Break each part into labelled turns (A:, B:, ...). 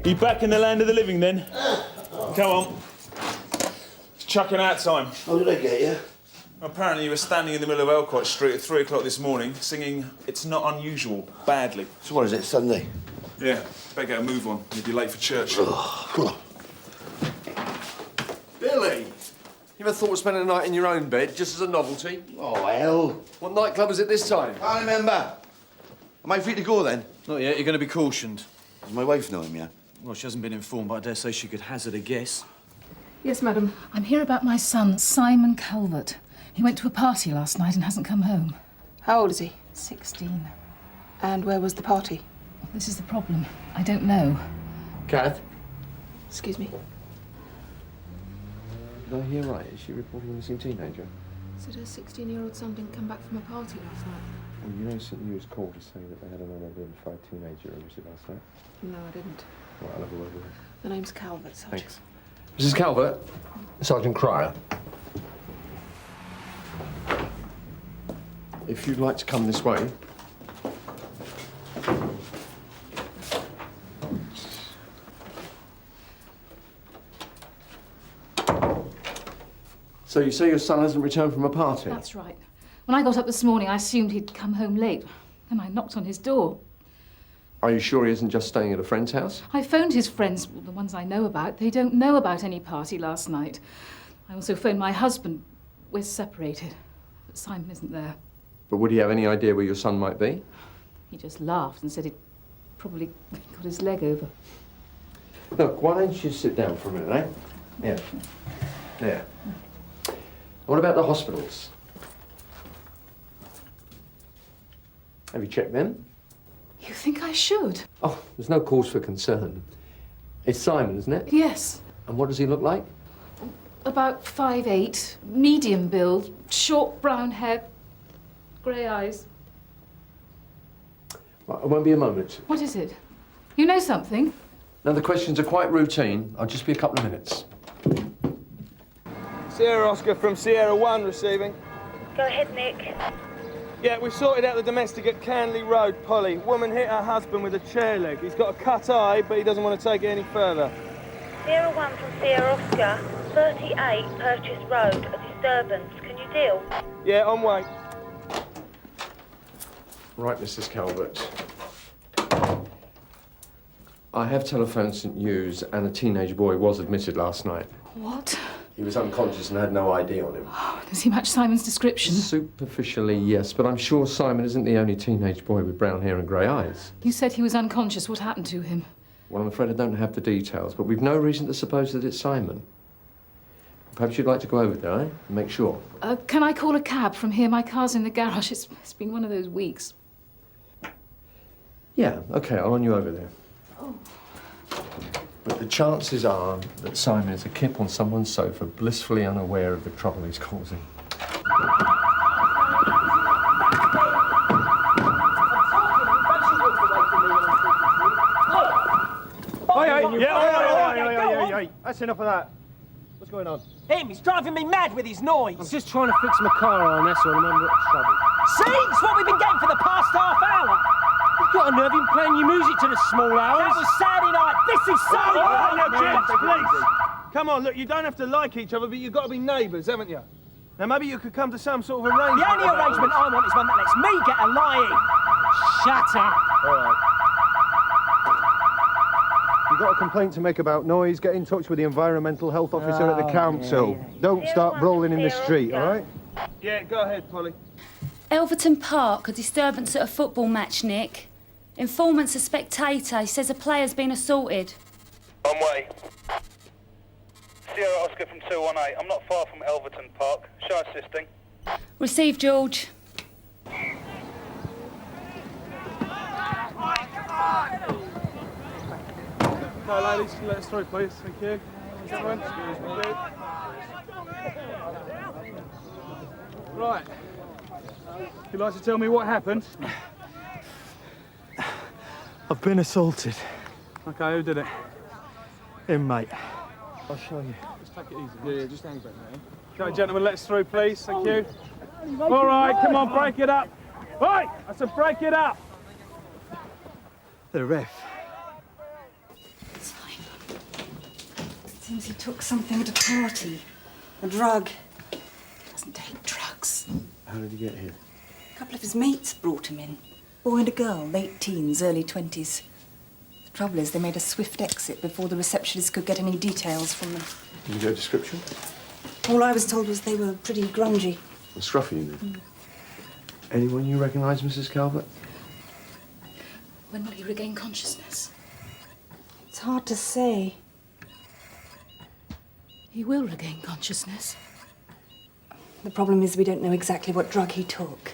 A: You back in the land of the living then? Come on. It's chucking out time.
B: How did I get here?
A: Apparently you were standing in the middle of Elcott Street at 3 o'clock this morning singing It's Not Unusual, badly.
B: So what is it, Sunday?
A: Yeah, better get a move on. You'll be late for church.
C: Billy, you ever thought of spending a night in your own bed, just as a novelty?
B: Oh, hell.
C: What nightclub is it this time?
B: I remember. Am I free to go then?
D: Not yet, you're going to be cautioned.
B: Does my wife know him yet?
D: Well, she hasn't been informed, but I dare say she could hazard a guess.
E: Yes, madam.
F: I'm here about my son, Simon Calvert. He went to a party last night and hasn't come home.
E: How old is he?
F: 16.
E: And where was the party?
F: This is the problem. I don't know.
C: Kath?
E: Excuse me.
C: Did I hear right? Is she reporting a missing teenager?
E: Said her 16-year-old son didn't come back from a party last night.
C: Well, you know St. News called to say that they had an unidentified teenager arrested last night?
E: No, I didn't.
C: Well, I'll have a word with her.
E: The name's Calvert, Sergeant.
C: Thanks. Mrs. Calvert, Sergeant Cryer. If you'd like to come this way. So you say your son hasn't returned from a party?
F: That's right. When I got up this morning, I assumed he'd come home late. Then I knocked on his door.
C: Are you sure he isn't just staying at a friend's house?
F: I phoned his friends, the ones I know about. They don't know about any party last night. I also phoned my husband. We're separated. But Simon isn't there.
C: But would he have any idea where your son might be?
F: He just laughed and said he'd probably got his leg over.
C: Look, why don't you sit down for a minute, eh? Yeah. There. What about the hospitals? Have you checked them?
F: You think I should?
C: Oh, there's no cause for concern. It's Simon, isn't it?
F: Yes.
C: And what does he look like?
F: About 5'8", medium build, short brown hair, grey eyes.
C: Right, it won't be a moment.
F: What is it? You know something?
C: Now, the questions are quite routine. I'll just be a couple of minutes.
G: Sierra Oscar from Sierra 1 receiving.
H: Go ahead, Nick.
G: Yeah, we've sorted out the domestic at Canley Road, Polly. Woman hit her husband with a chair leg. He's got a cut eye, but he doesn't want to take it any further.
H: Sierra 1 from Sierra Oscar, 38 Purchase Road, a disturbance. Can you deal?
G: Yeah, on way.
C: Right, Mrs. Calvert. I have telephoned St. Hughes, and a teenage boy was admitted last night.
F: What?
C: He was unconscious and had no ID on him.
F: Oh, does he match Simon's description?
C: Superficially, yes, but I'm sure Simon isn't the only teenage boy with brown hair and grey eyes.
F: You said he was unconscious. What happened to him?
C: Well, I'm afraid I don't have the details, but we've no reason to suppose that it's Simon. Perhaps you'd like to go over there, eh? And make sure.
F: Can I call a cab from here? My car's in the garage. It's been one of those weeks.
C: Yeah, OK, I'll run you over there.
F: Oh.
C: But the chances are that Simon is a kip on someone's sofa, blissfully unaware of the trouble he's causing.
G: Hey, that's enough of that. What's going on?
I: Him, he's driving me mad with his noise.
G: I'm just trying to fix my car on, that's all. I'm under trouble.
I: See? It's what we've been getting for the past half hour.
G: You've got a nerve in playing your music to the small hours.
I: That was Saturday night. This is Sunday.
G: Please. Come on, look, you don't have to like each other, but you've got to be neighbours, haven't you? Now, maybe you could come to some sort of arrangement.
I: The only arrangement I want is one that lets me get a lie in. Shut up.
G: All right. You've got a complaint to make about noise, get in touch with the environmental health officer at the council. Don't start brawling in the street, all right? Yeah, go ahead, Polly.
J: Elverton Park, a disturbance at a football match, Nick. Informant's a spectator. He says a player's been assaulted.
K: On way. Sierra Oscar from 218. I'm not far from Elverton Park. Show assisting.
J: Receive, George.
G: No, ladies, let us through, please. Thank you. Gentlemen, excuse me. Right. You'd like to tell me what happened?
L: I've been assaulted.
G: Okay, who did it?
L: Him, mate. I'll show you.
G: Just take it easy. Yeah, just hang back, mate. Okay, gentlemen, let us through, please. Thank you. All right, come on, break it up. Right, I said break it up.
L: The ref.
M: Seems he took something at a party. A drug.
F: He doesn't take drugs.
C: How did he get here?
M: A couple of his mates brought him in. Boy and a girl, late teens, early 20s. The trouble is they made a swift exit before the receptionist could get any details from them.
C: Did you get a description?
M: All I was told was they were pretty grungy.
C: A scruffy, you mean? Anyone you recognise, Mrs. Calvert?
F: When will he regain consciousness?
M: It's hard to say.
F: He will regain consciousness.
M: The problem is we don't know exactly what drug he took.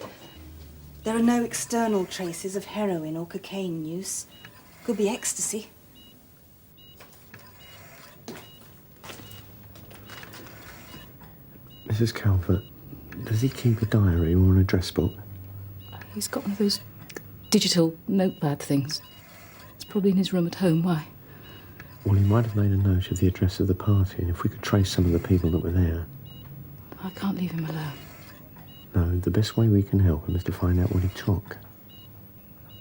M: There are no external traces of heroin or cocaine use. Could be ecstasy.
C: Mrs. Calvert, does he keep a diary or an address book?
F: He's got one of those digital notepad things. It's probably in his room at home. Why?
C: Well, he might have made a note of the address of the party, and if we could trace some of the people that were there.
F: I can't leave him alone.
C: No, the best way we can help him is to find out what he took.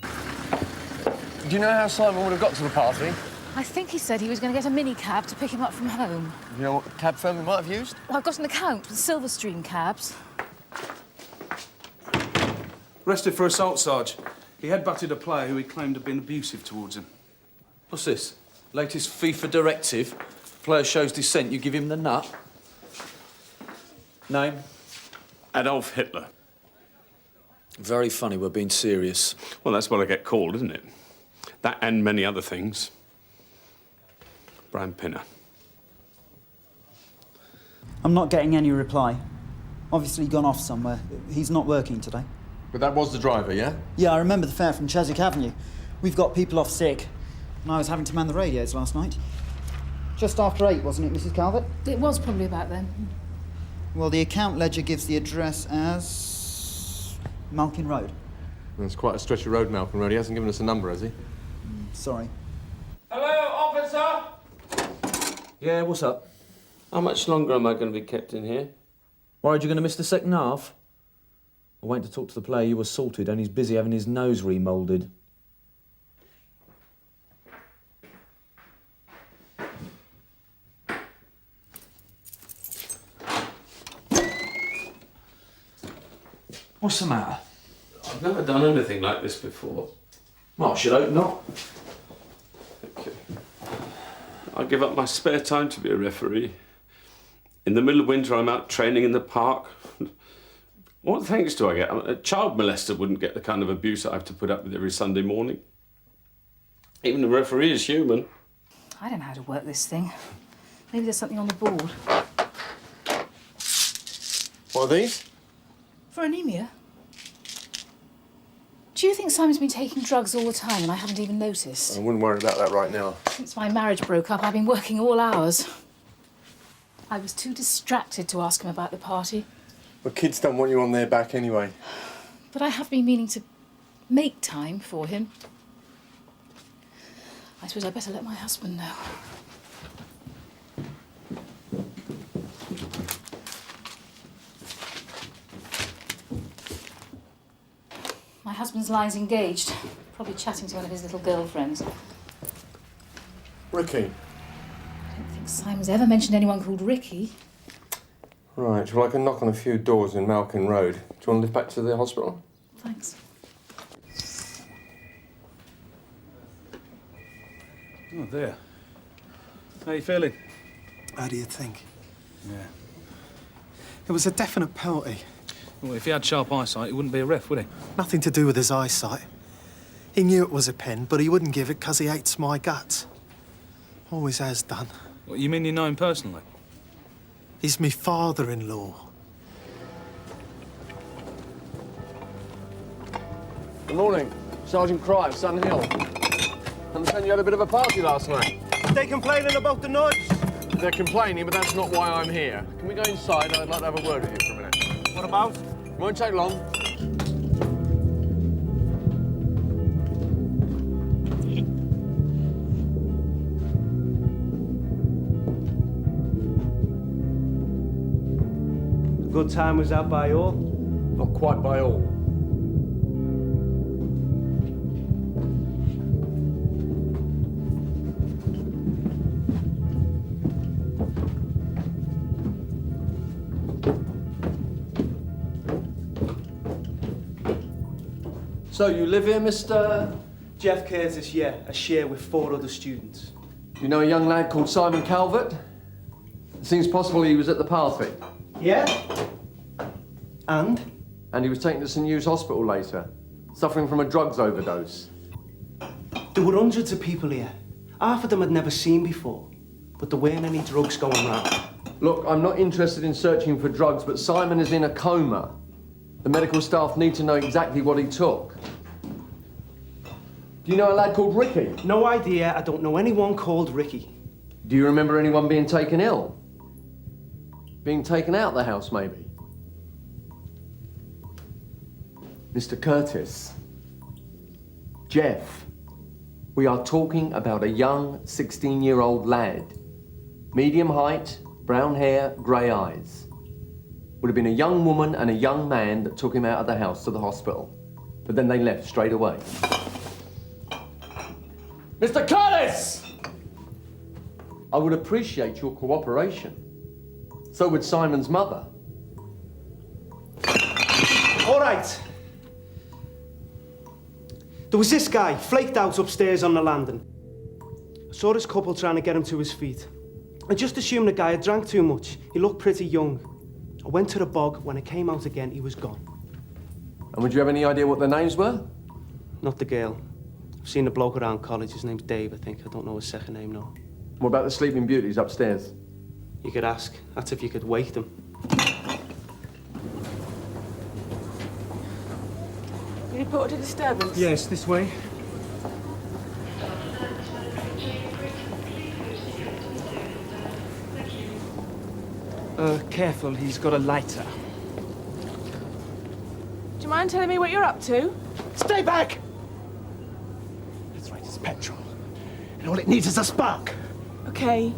N: Do you know how Simon would have got to the party?
F: I think he said he was going to get a minicab to pick him up from home.
N: You know what cab firm he might have used?
F: Well, I've got an account with Silverstream cabs.
A: Arrested for assault, Sarge. He headbutted a player who he claimed had been abusive towards him.
D: What's this? Latest FIFA directive? Player shows dissent, you give him the nut? Name?
O: Adolf Hitler.
D: Very funny, we're being serious.
O: Well, that's what I get called, isn't it? That and many other things. Brian Pinner.
I: I'm not getting any reply. Obviously gone off somewhere. He's not working today.
N: But that was the driver, yeah?
I: Yeah, I remember the fare from Cheswick Avenue. We've got people off sick. And I was having to man the radios last night. Just after 8, wasn't it, Mrs. Calvert?
F: It was probably about then.
I: Well, the account ledger gives the address as Malkin Road.
N: That's quite a stretch of road, Malcolm Road. He hasn't given us a number, has he?
I: Sorry.
P: Hello, officer!
D: Yeah, what's up?
P: How much longer am I going to be kept in here?
D: Worried you're going to miss the second half? I went to talk to the player you assaulted and he's busy having his nose remoulded. What's the matter?
O: I've never done anything like this before.
D: Well, I should hope not.
O: Okay. I give up my spare time to be a referee. In the middle of winter, I'm out training in the park. What thanks do I get? A child molester wouldn't get the kind of abuse I have to put up with every Sunday morning. Even the referee is human.
F: I don't know how to work this thing. Maybe there's something on the board.
N: What are these?
F: For anemia? Do you think Simon's been taking drugs all the time and I haven't even noticed?
N: I wouldn't worry about that right now.
F: Since my marriage broke up, I've been working all hours. I was too distracted to ask him about the party.
N: But kids don't want you on their back anyway.
F: But I have been meaning to make time for him. I suppose I'd better let my husband know. My husband's line's engaged. Probably chatting to one of his little girlfriends.
N: Ricky.
F: I don't think Simon's ever mentioned anyone called Ricky.
N: Right, well, I can knock on a few doors in Malkin Road. Do you want to lift back to the hospital?
F: Thanks.
A: Oh, dear. How are you feeling?
L: How do you think?
A: Yeah.
L: It was a definite penalty.
A: Well, if he had sharp eyesight, he wouldn't be a ref, would he?
L: Nothing to do with his eyesight. He knew it was a pen, but he wouldn't give it because he hates my guts. Always has done.
A: What, you mean you know him personally?
L: He's me father-in-law.
N: Good morning. Sergeant Cry of Sun Hill. Understand you had a bit of a party last night.
L: They complaining about the noise?
N: They're complaining, but that's not why I'm here. Can we go inside? I'd like to have a word with you for a minute.
L: What about?
N: Won't take long.
L: Good time was out by all?
N: Not quite by all.
C: So, you live here, Mr...?
Q: Jeff Curtis, yeah. I share with 4 other students.
C: You know a young lad called Simon Calvert? It seems possible he was at the party.
Q: Yeah? And?
C: And he was taken to St Hugh's Hospital later, suffering from a drugs overdose.
Q: There were hundreds of people here. Half of them I'd never seen before. But there weren't any drugs going round.
C: Look, I'm not interested in searching for drugs, but Simon is in a coma. The medical staff need to know exactly what he took. Do you know a lad called Ricky?
Q: No idea. I don't know anyone called Ricky.
C: Do you remember anyone being taken ill? Being taken out of the house, maybe? Mr. Curtis. Jeff. We are talking about a young 16-year-old lad. Medium height, brown hair, grey eyes. Would have been a young woman and a young man that took him out of the house to the hospital. But then they left straight away. Mr. Curtis! I would appreciate your cooperation. So would Simon's mother.
Q: All right. There was this guy, flaked out upstairs on the landing. I saw this couple trying to get him to his feet. I just assumed the guy had drank too much. He looked pretty young. I went to the bog. When I came out again, he was gone.
C: And would you have any idea what their names were?
Q: Not the girl. I've seen the bloke around college. His name's Dave, I think. I don't know his second name, no.
C: What about the sleeping beauties upstairs?
Q: You could ask. That's if you could wake them.
E: You reported a disturbance?
Q: Yes, this way. Careful, he's got a lighter.
E: Do you mind telling me what you're up to?
L: Stay back! That's right, it's petrol. And all it needs is a spark.
E: Okay.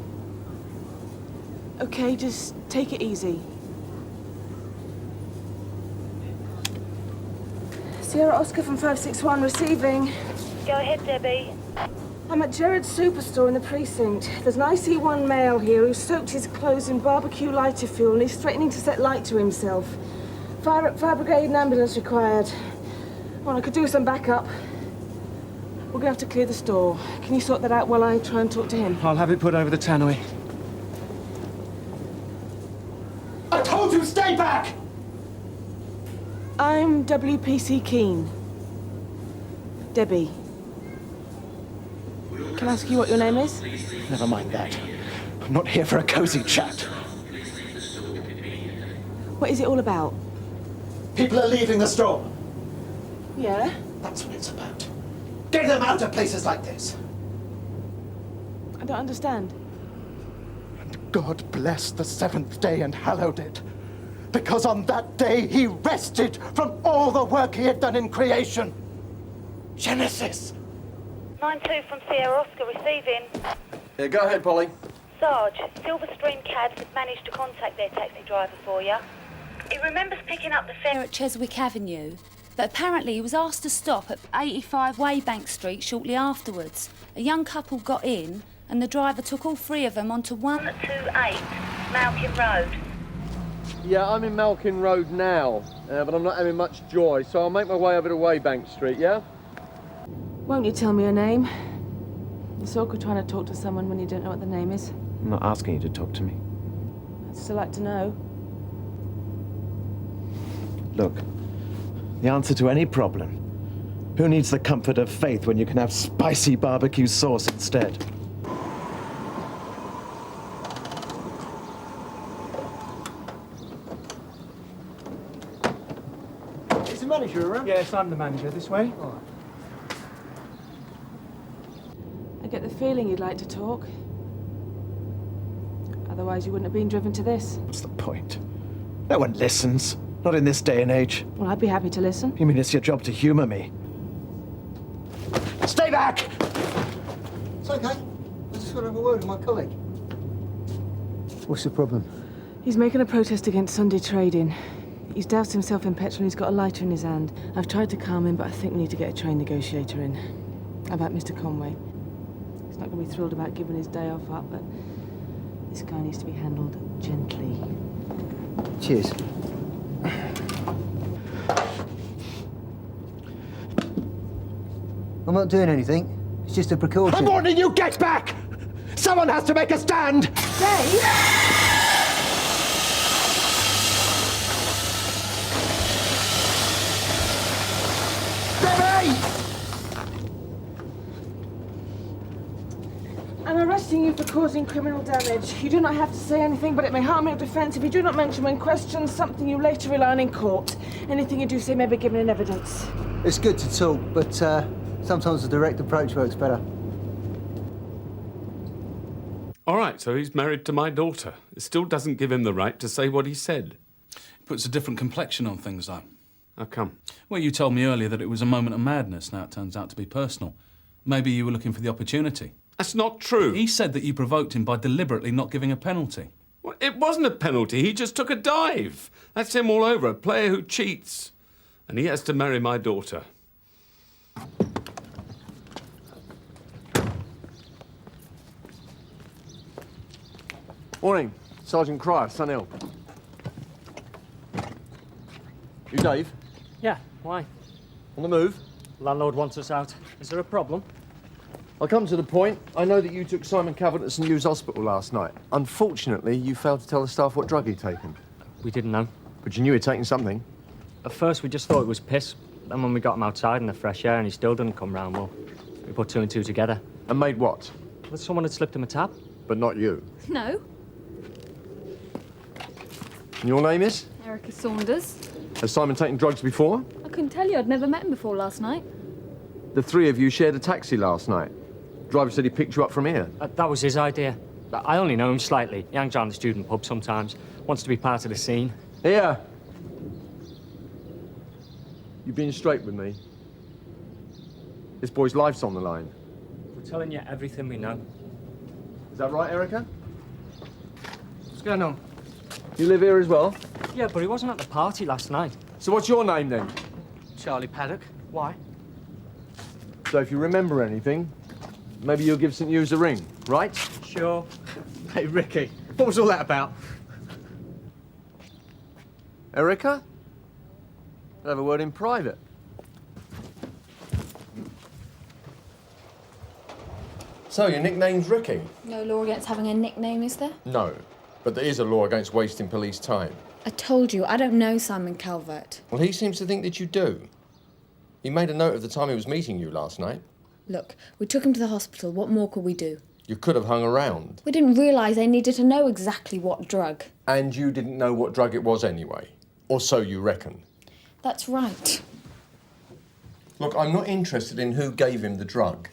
E: Okay, just take it easy. Sierra Oscar from 561 receiving.
H: Go ahead, Debbie.
E: I'm at Gerard's Superstore in the precinct. There's an IC1 male here who's soaked his clothes in barbecue lighter fuel and he's threatening to set light to himself. Fire brigade and ambulance required. Well, I could do some backup. We're gonna have to clear the store. Can you sort that out while I try and talk to him?
Q: I'll have it put over the tannoy.
L: I told you, stay back!
E: I'm WPC Keane. Debbie. Can I ask you what your name is?
L: Never mind that. I'm not here for a cozy chat.
E: What is it all about?
L: People are leaving the store.
E: Yeah?
L: That's what it's about. Get them out of places like this.
E: I don't understand.
L: God blessed the seventh day and hallowed it. Because on that day he rested from all the work he had done in creation. Genesis.
H: 9-2 from Sierra Oscar receiving.
C: Yeah, go ahead, Polly.
H: Sarge, Silverstream Cabs have managed to contact their taxi driver for you. He remembers picking up the fare
J: At Cheswick Avenue, but apparently he was asked to stop at 85 Waybank Street shortly afterwards. A young couple got in, and the driver took all 3 of them onto
H: 128 Malkin Road.
C: Yeah, I'm in Malkin Road now, but I'm not having much joy, so I'll make my way over to Waybank Street, yeah?
E: Won't you tell me your name? It's awkward trying to talk to someone when you don't know what the name is.
R: I'm not asking you to talk to me.
E: I'd still like to know.
R: Look, the answer to any problem. Who needs the comfort of faith when you can have spicy barbecue sauce instead?
Q: Is the manager around? Yes, I'm the manager. This way? All right.
E: I get the feeling you'd like to talk. Otherwise you wouldn't have been driven to this.
R: What's the point? No one listens. Not in this day and age.
E: Well, I'd be happy to listen.
R: You mean it's your job to humour me? Stay back!
S: It's okay. I just want to have a word with my colleague.
Q: What's the problem?
E: He's making a protest against Sunday trading. He's doused himself in petrol and he's got a lighter in his hand. I've tried to calm him, but I think we need to get a train negotiator in. How about Mr. Conway? He's not going to be thrilled about giving his day off up, but this guy needs to be handled gently.
S: Cheers. I'm not doing anything. It's just a precaution.
L: I'm warning you, get back! Someone has to make a stand!
E: Dave? I'm arresting you for causing criminal damage. You do not have to say anything, but it may harm your defence if you do not mention when questioned something you later rely on in court. Anything you do say may be given in evidence.
S: It's good to talk, but sometimes the direct approach works better.
O: All right, so he's married to my daughter. It still doesn't give him the right to say what he said.
T: Puts a different complexion on things, though.
O: How come?
T: Well, you told me earlier that it was a moment of madness. Now it turns out to be personal. Maybe you were looking for the opportunity.
O: That's not true.
T: He said that you provoked him by deliberately not giving a penalty.
O: Well, it wasn't a penalty. He just took a dive. That's him all over, a player who cheats. And he has to marry my daughter.
C: Morning, Sergeant Cryer, Sun Hill. You Dave?
U: Yeah, why?
C: On the move?
U: Landlord wants us out. Is there a problem?
C: I'll come to the point. I know that you took Simon Calvert to St Hugh's Hospital last night. Unfortunately, you failed to tell the staff what drug he'd taken.
U: We didn't know.
C: But you knew he'd taken something.
U: At first, we just thought it was piss. Then when we got him outside in the fresh air and he still didn't come round, well, we put two and two together.
C: And made what?
U: Well, someone had slipped him a tab.
C: But not you.
J: No.
C: And your name is?
J: Erica Saunders.
C: Has Simon taken drugs before?
J: I couldn't tell you. I'd never met him before last night.
C: The three of you shared a taxi last night. Driver said he picked you up from here.
U: That was his idea. I only know him slightly. He hangs around the student pub sometimes. Wants to be part of the scene.
C: Here. You've been straight with me. This boy's life's on the line.
U: We're telling you everything we know.
C: Is that right, Erica? What's going on? You live here as well?
U: Yeah, but he wasn't at the party last night.
C: So what's your name then?
U: Charlie Paddock. Why?
C: So if you remember anything, maybe you'll give St Hugh's a ring, right?
U: Sure. Hey, Ricky, what was all that about?
C: Erica? I'll have a word in private. So, your nickname's Ricky?
J: No law against having a nickname, is there?
V: No, but there is a law against wasting police time.
J: I told you, I don't know Simon Calvert.
V: Well, he seems to think that you do. He made a note of the time he was meeting you last night.
J: Look, we took him to the hospital. What more could we do?
V: You could have hung around.
J: We didn't realise they needed to know exactly what drug.
V: And you didn't know what drug it was anyway. Or so you reckon.
J: That's right.
V: Look, I'm not interested in who gave him the drug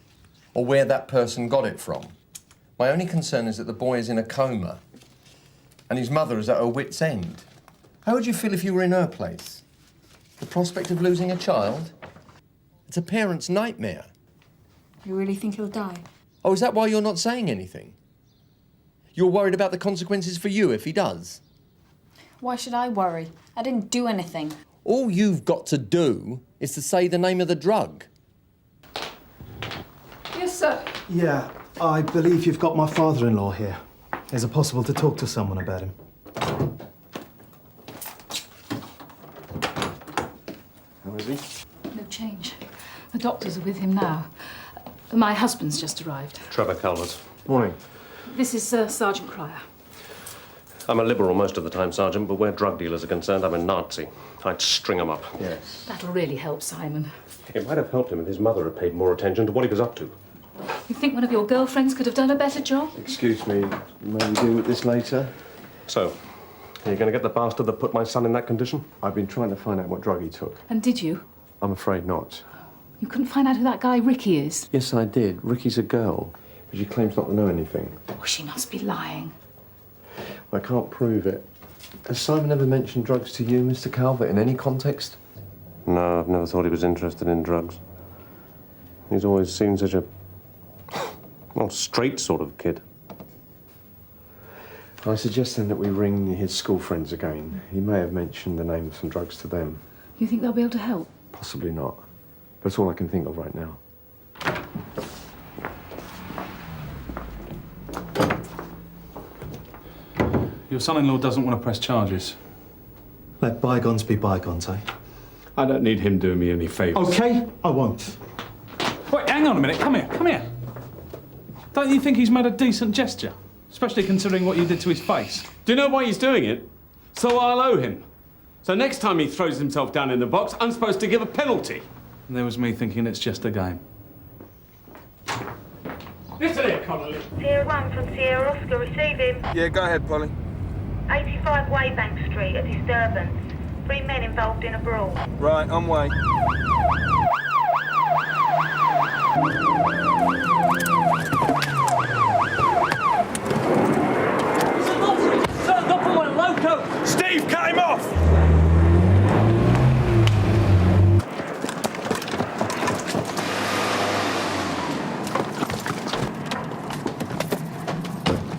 V: or where that person got it from. My only concern is that the boy is in a coma and his mother is at her wit's end. How would you feel if you were in her place? The prospect of losing a child? It's a parent's nightmare.
J: You really think he'll die?
V: Oh, is that why you're not saying anything? You're worried about the consequences for you if he does?
J: Why should I worry? I didn't do anything.
V: All you've got to do is to say the name of the drug.
F: Yes, sir.
R: Yeah, I believe you've got my father-in-law here. Is it possible to talk to someone about him?
C: How is he?
F: No change. The doctors are with him now. My husband's just arrived.
W: Trevor Calvert.
C: Morning.
F: This is Sergeant Cryer.
W: I'm a liberal most of the time, Sergeant, but where drug dealers are concerned, I'm a Nazi. I'd string them up.
C: Yes.
F: That'll really help Simon.
W: It might have helped him if his mother had paid more attention to what he was up to.
F: You think one of your girlfriends could have done a better job?
C: Excuse me, may we deal with this later?
W: So, are you going to get the bastard that put my son in that condition?
C: I've been trying to find out what drug he took.
F: And did you?
C: I'm afraid not.
F: You couldn't find out who that guy Ricky is?
C: Yes, I did. Ricky's a girl, but she claims not to know anything.
F: Oh, she must be lying.
C: I can't prove it. Has Simon ever mentioned drugs to you, Mr. Calvert, in any context?
W: No, I've never thought he was interested in drugs. He's always seemed such a, well, straight sort of kid.
C: I suggest then that we ring his school friends again. He may have mentioned the name of some drugs to them.
F: You think they'll be able to help?
C: Possibly not. That's all I can think of right now.
T: Your son-in-law doesn't want to press charges.
B: Let bygones be bygones, eh?
O: I don't need him doing me any favours.
B: OK, I won't.
T: Wait, hang on a minute. Come here. Don't you think he's made a decent gesture? Especially considering what you did to his face.
O: Do you know why he's doing it? So I'll owe him. So next time he throws himself down in the box, I'm supposed to give a penalty.
T: And there was me thinking it's just a game.
O: Listen here, Connolly.
H: Sierra 1 from Sierra Oscar, receive him.
A: Yeah, go ahead, Polly.
H: 85 Waybank Street, a disturbance. 3 men involved in a brawl.
A: Right, on way. Steve, cut him off!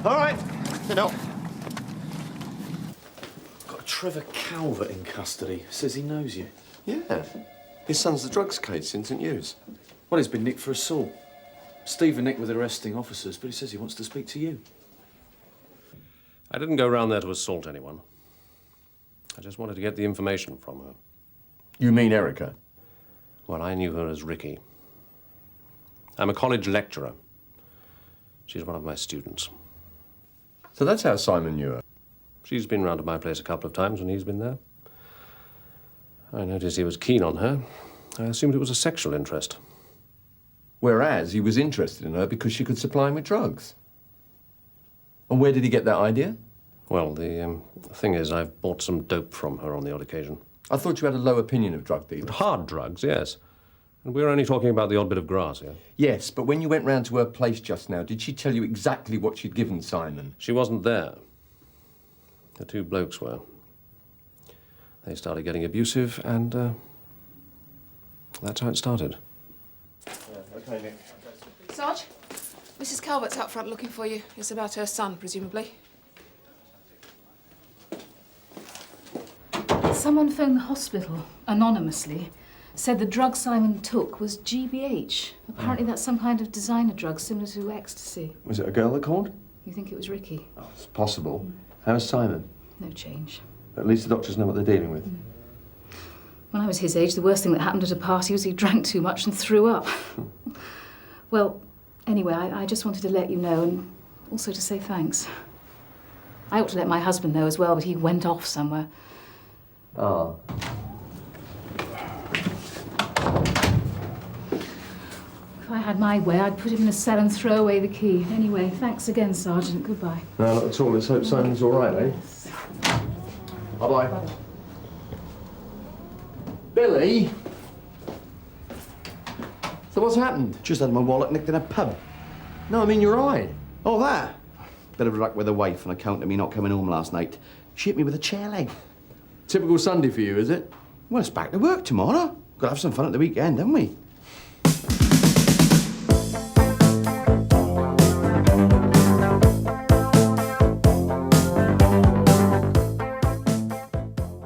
B: All right, sit up.
D: Got Trevor Calvert in custody. Says he knows you.
V: Yeah. His son's the drugs case in St Hughes.
D: Well, he's been nicked for assault. Steve and Nick were the arresting officers, but he says he wants to speak to you.
W: I didn't go round there to assault anyone. I just wanted to get the information from her.
V: You mean Erica?
W: Well, I knew her as Ricky. I'm a college lecturer. She's one of my students.
V: So that's how Simon knew her?
W: She's been round to my place a couple of times when he's been there. I noticed he was keen on her. I assumed it was a sexual interest.
V: Whereas he was interested in her because she could supply him with drugs. And where did he get that idea?
W: Well, the thing is, I've bought some dope from her on the odd occasion.
V: I thought you had a low opinion of drug dealers.
W: Hard drugs, yes. And we're only talking about the odd bit of grass here.
V: Yes, but when you went round to her place just now, did she tell you exactly what she'd given Simon?
W: She wasn't there. The two blokes were. They started getting abusive, and that's how it started.
V: OK, Nick.
G: Sarge, Mrs. Calvert's out front looking for you. It's about her son, presumably.
F: Someone phoned the hospital, anonymously, said the drug Simon took was GBH. Apparently that's some kind of designer drug similar to ecstasy.
V: Was it a girl that called?
F: You think it was Ricky?
V: Oh, it's possible. How's Simon?
F: No change.
V: At least the doctors know what they're dealing with.
F: When I was his age, the worst thing that happened at a party was he drank too much and threw up. Well, anyway, I just wanted to let you know and also to say thanks. I ought to let my husband know as well, but he went off somewhere.
V: Oh.
F: If I had my way, I'd put him in a cell and throw away the key. Anyway, thanks again, Sergeant. Goodbye.
V: No, not at all. Let's hope Simon's all right, eh? Bye-bye.
F: Bye-bye.
V: Billy? So what's happened?
B: Just had my wallet nicked in a pub.
V: No, I mean your eye.
B: Oh, that? Bit of luck with the wife on account of me not coming home last night. She hit me with a chair leg.
V: Typical Sunday for you, is it?
B: Well, it's back to work tomorrow. Got to have some fun at the weekend, haven't we?